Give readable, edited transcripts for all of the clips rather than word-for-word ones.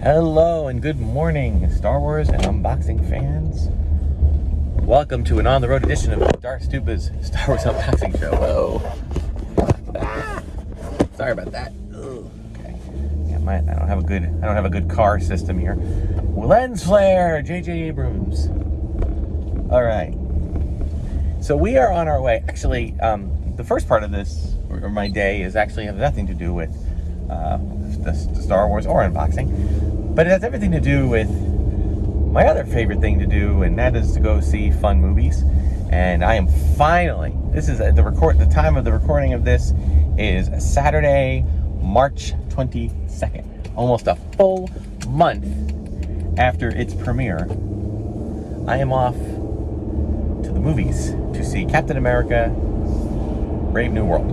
Hello and good morning, Star Wars and unboxing fans. Welcome to an on-the-road edition of Darth Tuba's Star Wars unboxing show. Whoa! Sorry about that. Okay. Yeah, I don't have a good car system here. Lens flare, J.J. Abrams. All right. So we are on our way. Actually, the first part of this or my day is actually have nothing to do with the Star Wars or unboxing, but it has everything to do with my other favorite thing to do, and that is to go see fun movies. And I am finally, this is the time of the recording of this is Saturday, March 22nd, almost a full month after its premiere. I am off to the movies to see Captain America Brave New World,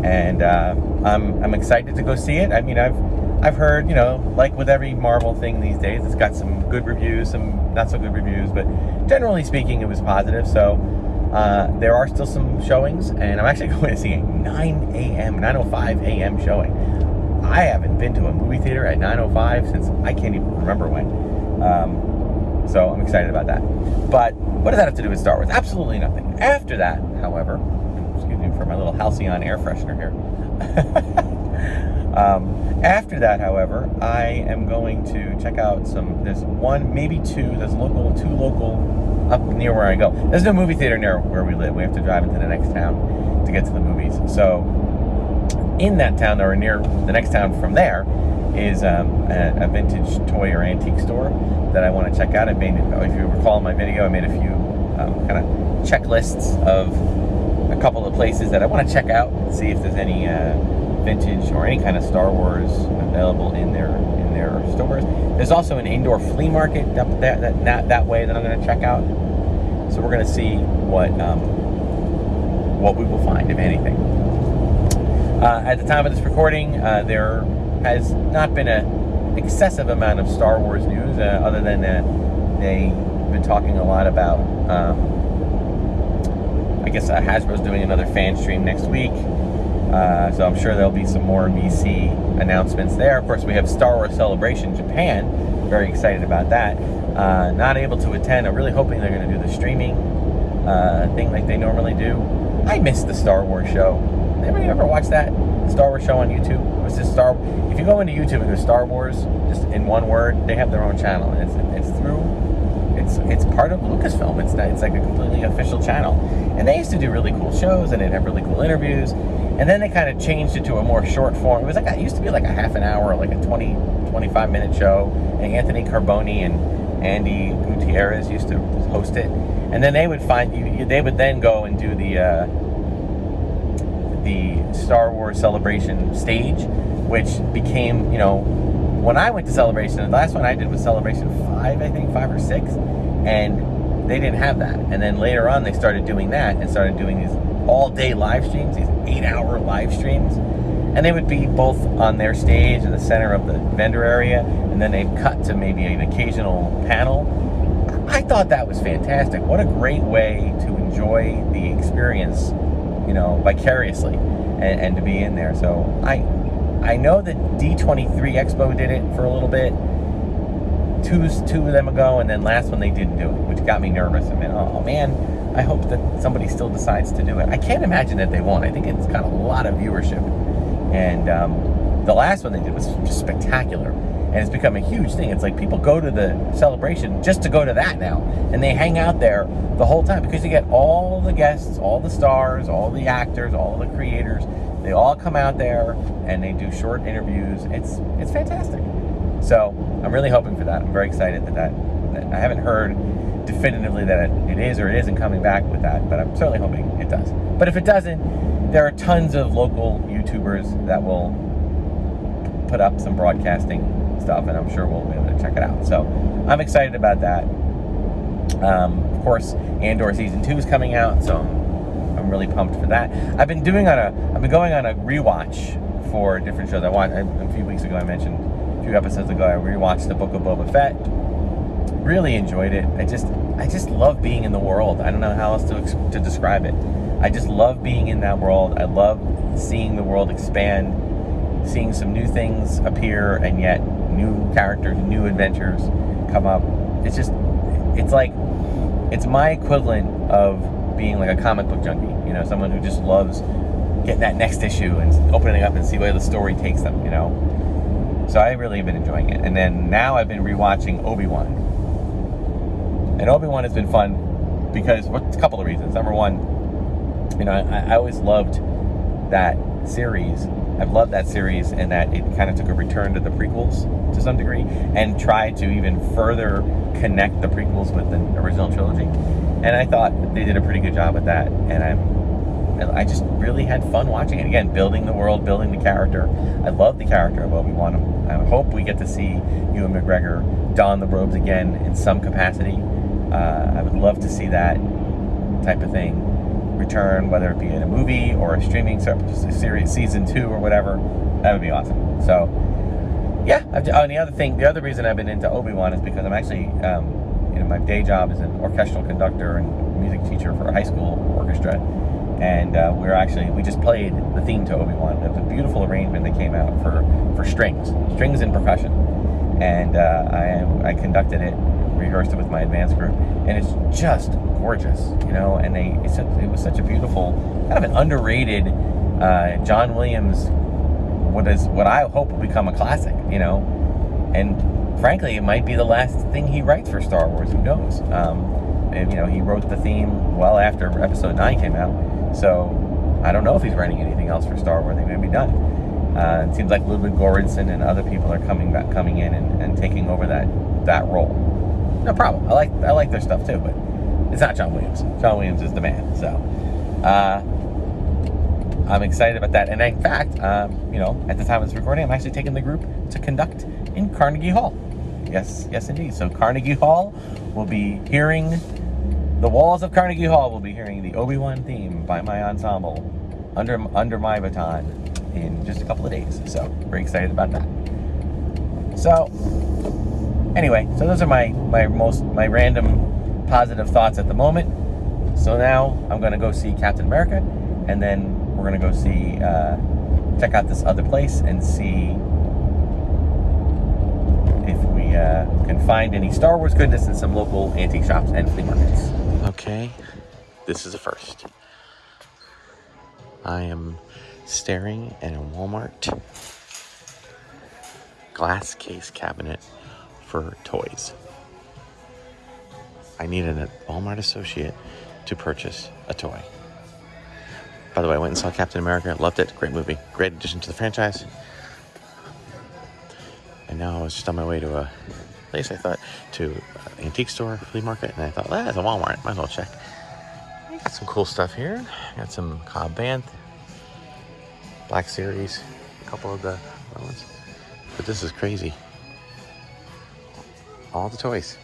and I'm excited to go see it. I mean, I've heard, like with every Marvel thing these days, it's got some good reviews, some not so good reviews, but generally speaking, it was positive. So there are still some showings, and I'm actually going to see a 9:05 a.m. showing. I haven't been to a movie theater at 9:05 since I can't even remember when. So I'm excited about that. But what does that have to do with Star Wars? Absolutely nothing. After that, however, excuse me for my little Halcyon air freshener here. After that, however, I am going to check out there's one, maybe two, two local up near where I go. There's no movie theater near where we live. We have to drive into the next town to get to the movies. So in that town, or near the next town from there, is a vintage toy or antique store that I want to check out. If you recall in my video, I made a few kind of checklists of a couple of places that I want to check out and see if there's any vintage or any kind of Star Wars available in their stores. There's also an indoor flea market that way that I'm going to check out. So we're going to see what we will find, if anything. At the time of this recording, there has not been an excessive amount of Star Wars news, other than they've been talking a lot about, I guess Hasbro's doing another fan stream next week. So I'm sure there'll be some more VC announcements there. Of course, we have Star Wars Celebration Japan. Very excited about that. Not able to attend. I'm really hoping they're going to do the streaming thing like they normally do. I missed the Star Wars show. Anybody ever watch that? The Star Wars show on YouTube? It was just if you go into YouTube and go Star Wars, just in one word, they have their own channel. It's part of Lucasfilm. It's like a completely official channel. And they used to do really cool shows, and they'd have really cool interviews. And then they kind of changed it to a more short form. It used to be like a half an hour, like a 25-minute show. And Anthony Carboni and Andy Gutierrez used to host it. And then they would then go and do the Star Wars Celebration stage, which became, when I went to Celebration, the last one I did was Celebration 5, I think, 5 or 6, and they didn't have that. And then later on, they started doing that and started doing these all-day live streams, these 8-hour live streams, and they would be both on their stage in the center of the vendor area, and then they'd cut to maybe an occasional panel. I thought that was fantastic. What a great way to enjoy the experience, vicariously, and to be in there. So I know that D23 Expo did it for a little bit, two of them ago, and then last one they didn't do it, which got me nervous. I mean, oh man, I hope that somebody still decides to do it. I can't imagine that they won't. I think it's got a lot of viewership, and the last one they did was just spectacular, and it's become a huge thing. It's like people go to the celebration just to go to that now, and they hang out there the whole time because you get all the guests, all the stars, all the actors, all the creators. They all come out there and they do short interviews. It's fantastic. So I'm really hoping for that. I'm very excited that I haven't heard definitively that it is or it isn't coming back with that, but I'm certainly hoping it does. But if it doesn't, there are tons of local YouTubers that will put up some broadcasting stuff, and I'm sure we'll be able to check it out. So I'm excited about that. Of course, Andor Season 2 is coming out, so I'm really pumped for that. I've been going on a rewatch for different shows. A few weeks ago, I mentioned, a few episodes ago, I rewatched the Book of Boba Fett. Really enjoyed it. I just love being in the world. I don't know how else to describe it. I just love being in that world. I love seeing the world expand, seeing some new things appear, and yet new characters, new adventures come up. It's my equivalent of being like a comic book junkie, you know, someone who just loves getting that next issue and opening up and see where the story takes them, you know. So I really have been enjoying it. And then now I've been rewatching Obi-Wan. And Obi-Wan has been fun because, a couple of reasons. Number one, you know, I always loved that series. I've loved that series, and that it kind of took a return to the prequels to some degree and tried to even further connect the prequels with the original trilogy. And I thought they did a pretty good job at that. And I just really had fun watching it. Again, building the world, building the character. I love the character of Obi-Wan. I hope we get to see Ewan McGregor don the robes again in some capacity. I would love to see that type of thing return, whether it be in a movie or a streaming series, season 2 or whatever. That would be awesome. So, yeah. The other reason I've been into Obi-Wan is because I'm actually, you know, my day job is an orchestral conductor and music teacher for a high school orchestra. And we just played the theme to Obi-Wan. It was a beautiful arrangement that came out for strings and percussion. And I conducted it, rehearsed it with my advanced group, and it's just gorgeous, you know. And it was such a beautiful, kind of an underrated John Williams. What I hope will become a classic, you know. And frankly, it might be the last thing he writes for Star Wars. Who knows? And, you know, he wrote the theme well after Episode 9 came out. So I don't know if he's writing anything else for Star Wars. They may be done. It seems like Ludwig Göransson and other people are coming in and taking over that role. No problem. I like their stuff too, but it's not John Williams. John Williams is the man. So I'm excited about that. And in fact, you know, at the time of this recording, I'm actually taking the group to conduct in Carnegie Hall. Yes, indeed. So Carnegie Hall will be hearing. The walls of Carnegie Hall will be hearing the Obi-Wan theme by my ensemble under my baton in just a couple of days. So, very excited about that. So, anyway, so those are my random positive thoughts at the moment. So now I'm going to go see Captain America, and then we're going to go see, check out this other place and see if we can find any Star Wars goodness in some local antique shops and flea markets. Okay, this is a first. I am staring at a Walmart glass case cabinet for toys. I needed a Walmart associate to purchase a toy. By the way, I went and saw Captain America. Loved it. Great movie. Great addition to the franchise. And now I was just on my way to a place, to an antique store, flea market, and I thought, well, that's a Walmart. Might as well check. Got some cool stuff here. Got some Cobb Vanth, Black Series, a couple of the other ones. But this is crazy. All the toys.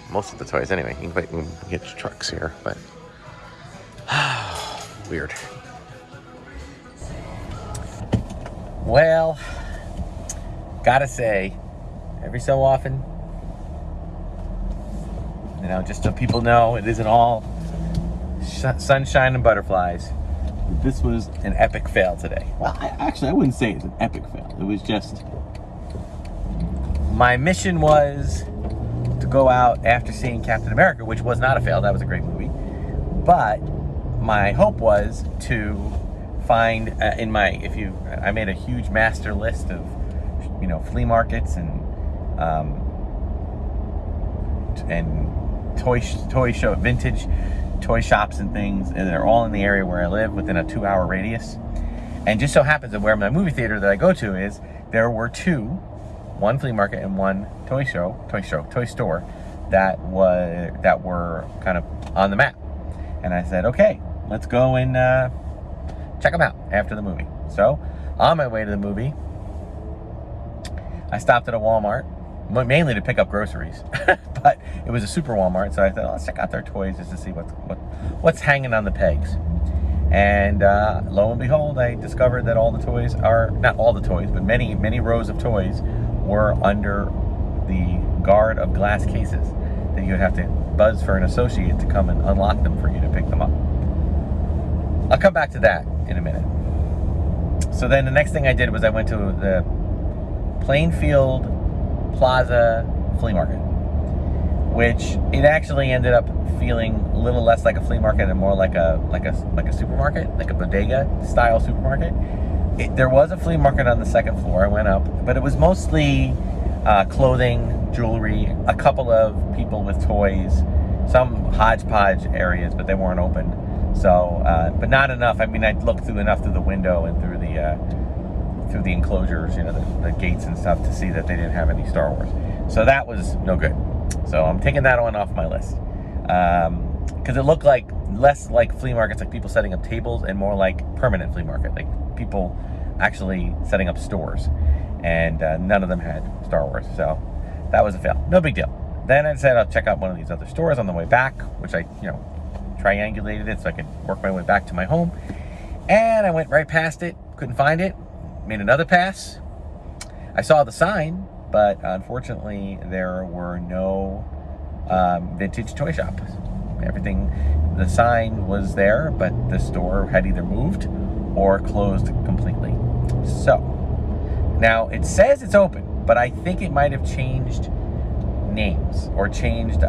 Most of the toys, anyway. You can get your trucks here, but weird. Well, gotta say, every so often, you know, just so people know, it isn't all sunshine and butterflies. This was an epic fail today. Well, I wouldn't say it's an epic fail. It was just, my mission was to go out after seeing Captain America, which was not a fail. That was a great movie. But my hope was to find I made a huge master list of, you know, flea markets and toy show, vintage toy shops and things, and they're all in the area where I live within a 2-hour radius. And just so happens that where my movie theater that I go to is, there were one flea market and one toy store that were kind of on the map. And I said, okay, let's go and check them out after the movie. So on my way to the movie, I stopped at a Walmart, mainly to pick up groceries, but it was a super Walmart, so I thought, let's check out their toys just to see what's hanging on the pegs. And lo and behold, I discovered that all the toys are, not all the toys, but many rows of toys were under the guard of glass cases that you'd have to buzz for an associate to come and unlock them for you to pick them up. I'll come back to that in a minute. So then the next thing I did was I went to the Plainfield Plaza Flea Market, which it actually ended up feeling a little less like a flea market and more like a supermarket, like a bodega style supermarket. There was a flea market on the second floor. I went up, but it was mostly clothing, jewelry, a couple of people with toys, some hodgepodge areas, but they weren't open. So, but not enough. I mean, I looked through enough through the window and through the enclosures, you know, the gates and stuff, to see that they didn't have any Star Wars. So that was no good. So I'm taking that one off my list, because it looked like less like flea markets, like people setting up tables, and more like permanent flea market, like people actually setting up stores. And none of them had Star Wars, so that was a fail. No big deal. Then I said I'll check out one of these other stores on the way back, which I, triangulated it so I could work my way back to my home. And I went right past it, couldn't find it, made another pass. I saw the sign, but unfortunately there were no vintage toy shops. The sign was there, but the store had either moved or closed completely. So now it says it's open, but I think it might have changed names or changed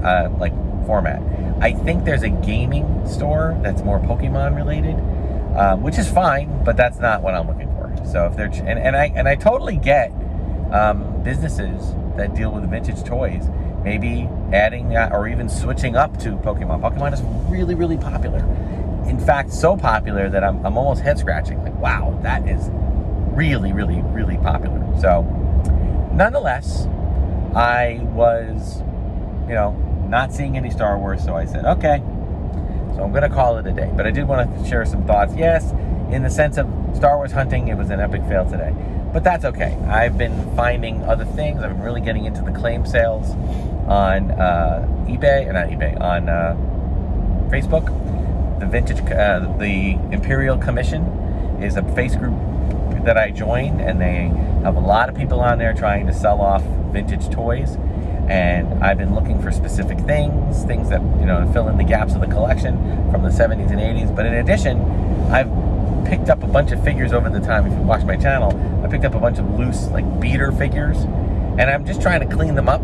format. I think there's a gaming store that's more Pokemon related, which is fine, but that's not what I'm looking for. So if they're and I totally get businesses that deal with vintage toys maybe adding or even switching up to Pokemon. Pokemon is really, really popular. In fact, so popular that I'm almost head scratching. Like, wow, that is really, really, really popular. So, nonetheless, I was, not seeing any Star Wars, so I said, okay, so I'm going to call it a day. But I did want to share some thoughts. Yes, in the sense of Star Wars hunting, it was an epic fail today. But that's okay. I've been finding other things. I've been really getting into the claim sales on on Facebook. The Vintage, the Imperial Commission is a face group that I joined, and they have a lot of people on there trying to sell off vintage toys. And I've been looking for specific things that, fill in the gaps of the collection from the 70s and 80s. But in addition, I've picked up a bunch of figures over the time. If you watch my channel, I picked up a bunch of loose, beater figures. And I'm just trying to clean them up,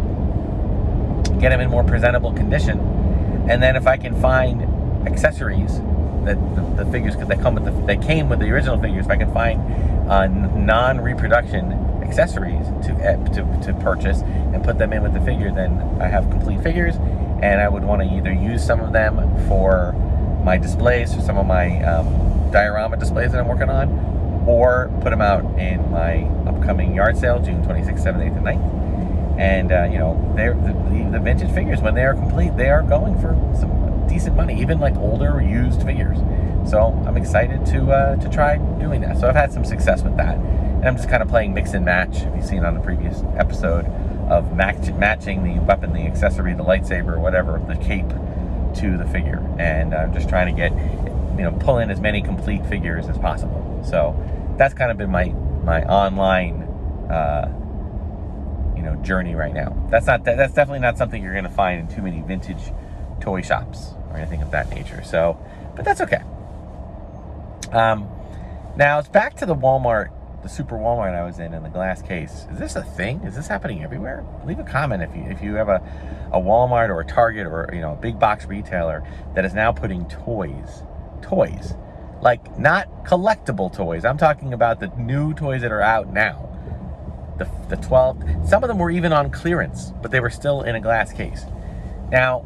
get them in more presentable condition. And then if I can find accessories that the figures, because they came with the original figures, if I can find non-reproduction accessories to purchase and put them in with the figure, then I have complete figures. And I would want to either use some of them for my displays, for some of my diorama displays that I'm working on, or put them out in my upcoming yard sale, June 26th, 7th, 8th, and 9th. And the vintage figures, when they are complete, they are going for some decent money, even older used figures. So I'm excited to try doing that. So I've had some success with that. And I'm just kind of playing mix and match, if you've seen on the previous episode, of matching the weapon, the accessory, the lightsaber, whatever, the cape, to the figure. And I'm just trying to get, pull in as many complete figures as possible. So that's kind of been my online, journey right now. That's definitely not something you're going to find in too many vintage toy shops or anything of that nature. So, but that's okay. Now it's back to the Walmart, the super Walmart I was in the glass case. Is this a thing? Is this happening everywhere? Leave a comment if you have a Walmart or a Target or a big box retailer that is now putting toys, not collectible toys. I'm talking about the new toys that are out now. The 12, some of them were even on clearance, but they were still in a glass case. Now,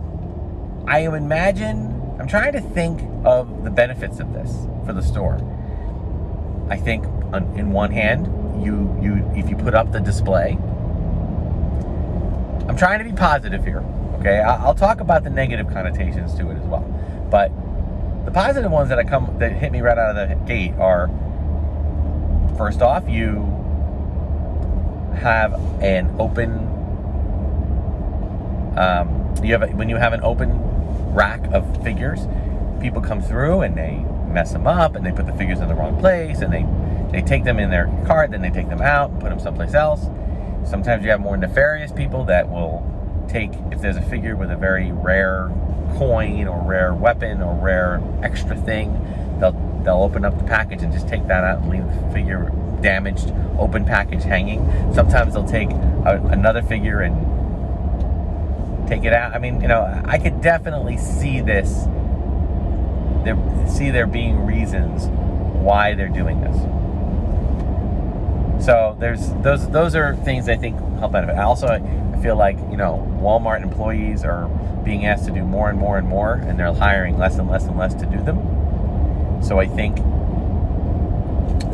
I'm trying to think of the benefits of this for the store. I think in one hand, if you put up the display, I'm trying to be positive here, okay? I'll talk about the negative connotations to it as well. But the positive ones that hit me right out of the gate are, first off, you have an open, when you have an open rack of figures, people come through and they mess them up and they put the figures in the wrong place, and they take them in their cart, then they take them out and put them someplace else. Sometimes you have more nefarious people that will take, if there's a figure with a very rare coin or rare weapon or rare extra thing, they'll open up the package and just take that out and leave the figure damaged open package hanging. Sometimes they'll take another figure and take it out. I mean, you know, I could definitely see this. There being reasons why they're doing this. So there's those are things I think help benefit. Also, I feel like, you know, Walmart employees are being asked to do more and more and more, and they're hiring less and less and less to do them. So I think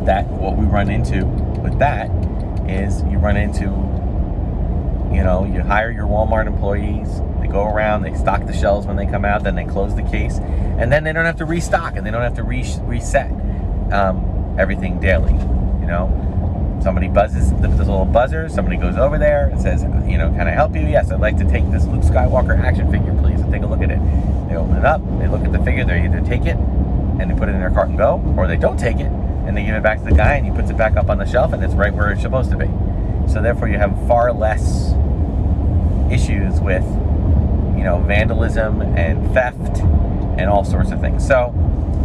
that what we run into with that is you run into, you know, you hire your Walmart employees, they go around, they stock the shelves when they come out, then they close the case, and then they don't have to restock, and they don't have to reset everything daily, you know. Somebody buzzes, there's a little buzzer, somebody goes over there and says, you know, can I help you? Yes, I'd like to take this Luke Skywalker action figure, please, and take a look at it. They open it up, they look at the figure, they either take it and they put it in their cart and go, or they don't take it and they give it back to the guy and he puts it back up on the shelf and it's right where it's supposed to be. So therefore you have far less issues with, you know, vandalism and theft and all sorts of things. So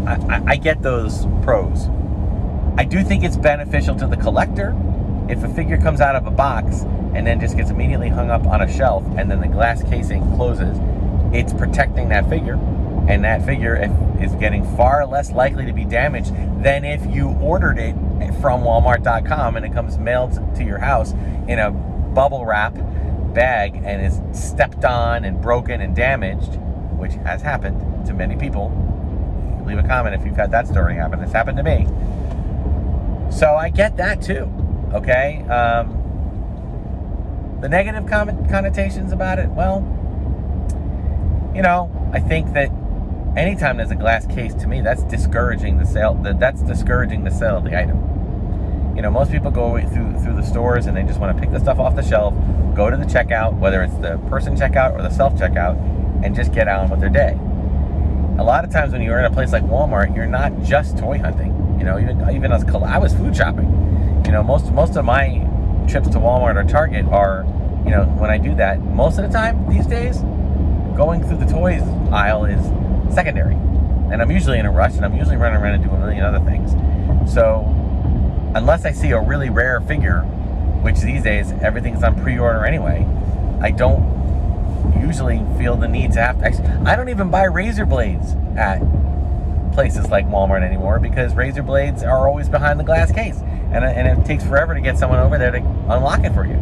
I get those pros. I do think it's beneficial to the collector if a figure comes out of a box and then just gets immediately hung up on a shelf and then the glass casing closes. It's protecting that figure, and that figure is getting far less likely to be damaged than if you ordered it from Walmart.com and it comes mailed to your house in a bubble wrap bag and is stepped on and broken and damaged, which has happened to many people. Leave a comment if you've had that story happen. It's happened to me. So I get that too, okay? The negative connotations about it, well, you know, I think that anytime there's a glass case, to me, that's discouraging the sale. That's discouraging the sale of the item. You know, most people go through the stores and they just want to pick the stuff off the shelf, go to the checkout, whether it's the person checkout or the self-checkout, and just get on with their day. A lot of times when you're in a place like Walmart, you're not just toy hunting. You know, even as I was food shopping. You know, most of my trips to Walmart or Target are, you know, when I do that, most of the time these days, going through the toys aisle is secondary. And I'm usually in a rush, and I'm usually running around and doing a million other things. So unless I see a really rare figure, which these days everything's on pre-order anyway, I don't usually feel the need to have to. I don't even buy razor blades at places like Walmart anymore because razor blades are always behind the glass case, and it takes forever to get someone over there to unlock it for you.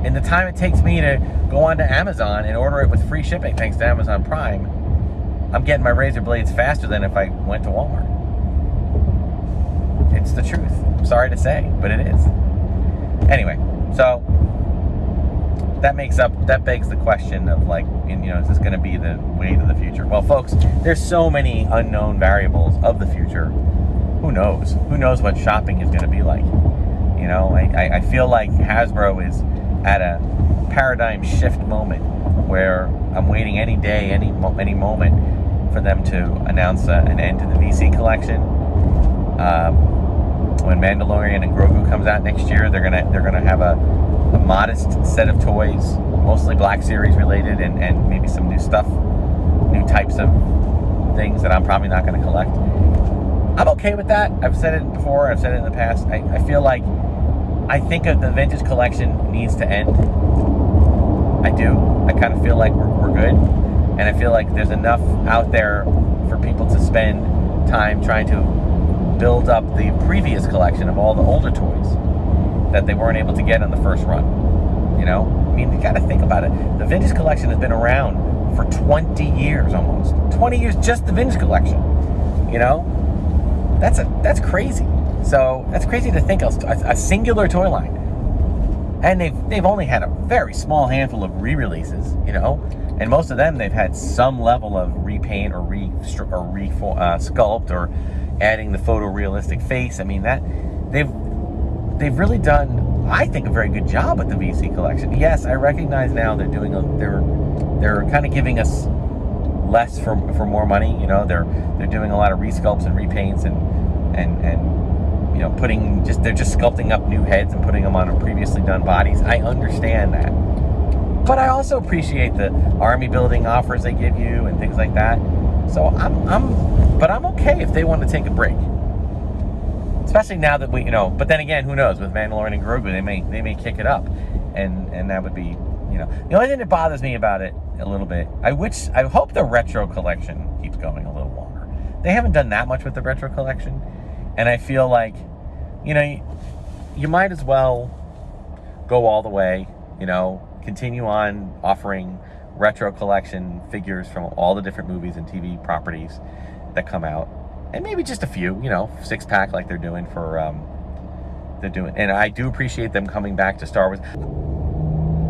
In the time it takes me to go onto Amazon and order it with free shipping thanks to Amazon Prime, I'm getting my razor blades faster than if I went to Walmart. It's the truth. I'm sorry to say, but it is. Anyway, so that begs the question of, like, you know, is this going to be the way to the future? Well, folks, there's so many unknown variables of the future. Who knows? Who knows what shopping is going to be like? You know, I feel like Hasbro is at a paradigm shift moment where I'm waiting any day, any moment for them to announce an end to the VC collection. When Mandalorian and Grogu comes out next year, they're gonna have a modest set of toys, mostly Black Series related, and maybe some new stuff, new types of things that I'm probably not going to collect. I'm okay with that. I've said it before, I've said it in the past. I feel like, I think the vintage collection needs to end. I do. I kind of feel like we're good, and I feel like there's enough out there for people to spend time trying to build up the previous collection of all the older toys that they weren't able to get on the first run. You know, I mean, you got to think about it. The vintage collection has been around for 20 years almost. 20 years, just the vintage collection. You know, that's crazy. So that's crazy to think of a singular toy line, and they've only had a very small handful of re-releases. You know, and most of them they've had some level of repaint or sculpt or adding the photorealistic face. I mean, that they've really done, I think, a very good job with the VC collection. Yes, I recognize now they're kind of giving us less for more money. You know, they're doing a lot of resculpts and repaints and you know, they're just sculpting up new heads and putting them on previously done bodies. I understand that, but I also appreciate the army building offers they give you and things like that. So I'm okay if they want to take a break. To especially now that we, but then again, who knows, with Mandalorian and Grogu, they may kick it up, and that would be, the only thing that bothers me about it a little bit, I hope the retro collection keeps going a little longer. They haven't done that much with the retro collection, and I feel like, you might as well go all the way, continue on offering retro collection figures from all the different movies and TV properties that come out, and maybe just a few, 6-pack like they're doing for, and I do appreciate them coming back to Star Wars.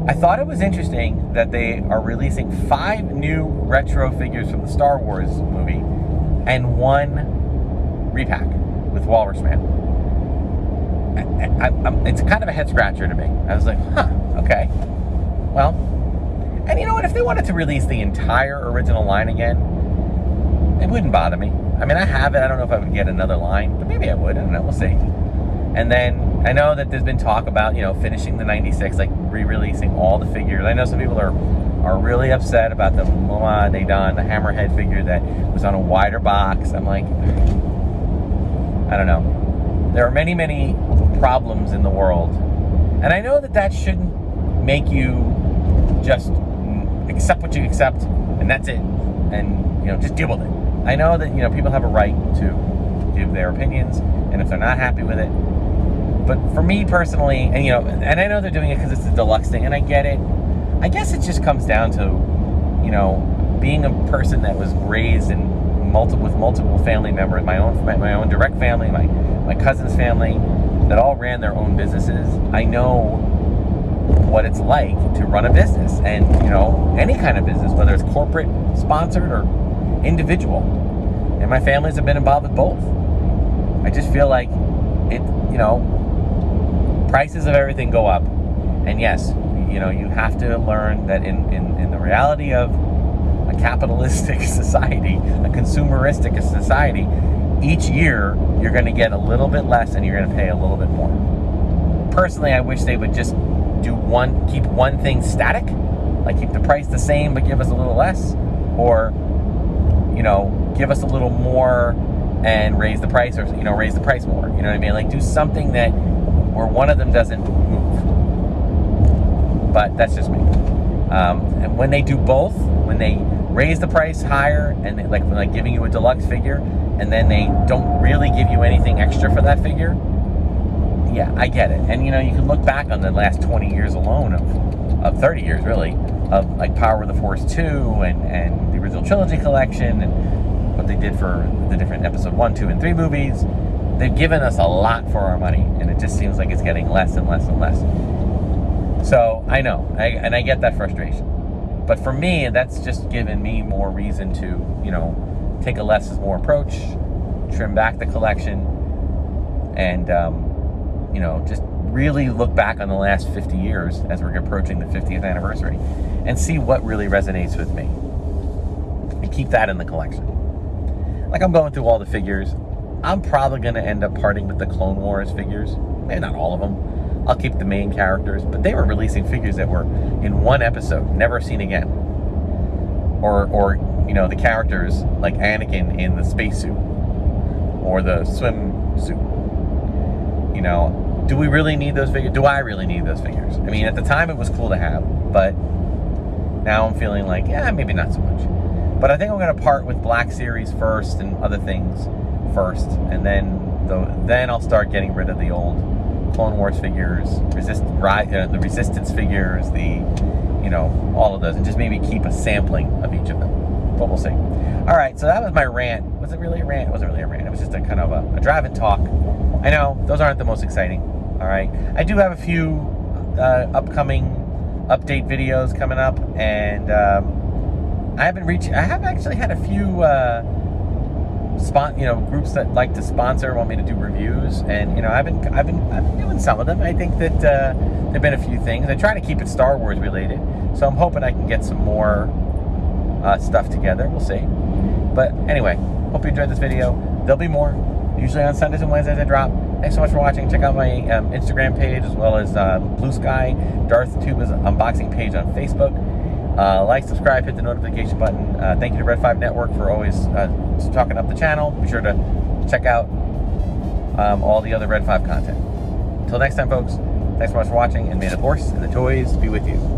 I thought it was interesting that they are releasing 5 new retro figures from the Star Wars movie and 1 repack with Walrus Man. It's kind of a head scratcher to me. I was like, okay. Well, and you know what? If they wanted to release the entire original line again, it wouldn't bother me. I mean, I have it. I don't know if I would get another line, but maybe I would. I don't know. We'll see. And then I know that there's been talk about, finishing the 96, like re-releasing all the figures. I know some people are really upset about the Moa Nadan, the Hammerhead figure that was on a wider box. I'm like, I don't know. There are many, many problems in the world. And I know that shouldn't make you just accept what you accept, and that's it. And, just deal with it. I know that, people have a right to give their opinions, and if they're not happy with it. But for me personally, and and I know they're doing it because it's a deluxe thing, and I get it. I guess it just comes down to, being a person that was raised with multiple family members, my own direct family, my cousin's family, that all ran their own businesses. I know what it's like to run a business, and any kind of business, whether it's corporate, sponsored, or individual. And my families have been involved with both. I just feel like it, prices of everything go up, and yes, you have to learn that in the reality of a capitalistic society, a consumeristic society, each year you're going to get a little bit less and you're going to pay a little bit more. Personally, I wish they would just keep one thing static, like keep the price the same but give us a little less, or give us a little more and raise the price, or raise the price more. You know what I mean? Like, do something where one of them doesn't move. But that's just me. And when they do both, when they raise the price higher and they, like giving you a deluxe figure, and then they don't really give you anything extra for that figure, yeah, I get it. And you can look back on the last 20 years alone of 30 years really, of like Power of the Force 2 and the original trilogy collection, and what they did for the different episode 1, 2, and 3 movies. They've given us a lot for our money, and it just seems like it's getting less and less and less. So I know, and I get that frustration. But for me, that's just given me more reason to, take a less is more approach, trim back the collection, and, just really look back on the last 50 years as we're approaching the 50th anniversary and see what really resonates with me. And keep that in the collection. Like, I'm going through all the figures. I'm probably going to end up parting with the Clone Wars figures. Maybe not all of them. I'll keep the main characters, but they were releasing figures that were in one episode, never seen again. Or the characters like Anakin in the spacesuit or the swimsuit. Do we really need those figures? Do I really need those figures? I mean, at the time it was cool to have, but now I'm feeling like, yeah, maybe not so much. But I think I'm going to part with Black Series first and other things first, and then I'll start getting rid of the old Clone Wars figures, the Resistance figures, all of those, and just maybe keep a sampling of each of them. But we'll see. All right, so that was my rant. Was it really a rant? It wasn't really a rant. It was just a kind of a drive and talk. I know those aren't the most exciting. All right, I do have a few upcoming update videos coming up, and I have actually had a few groups that like to sponsor, want me to do reviews, and I've been doing some of them. I think that there've been a few things. I try to keep it Star Wars related, so I'm hoping I can get some more stuff together. We'll see. But anyway, hope you enjoyed this video. There'll be more, usually on Sundays and Wednesdays I drop. Thanks so much for watching. Check out my Instagram page, as well as Bluesky, Darth Tuba's unboxing page on Facebook. Like, subscribe, hit the notification button. Thank you to Red 5 Network for always talking up the channel. Be sure to check out all the other Red 5 content. Until next time, folks, thanks so much for watching, and may the Force and the toys be with you.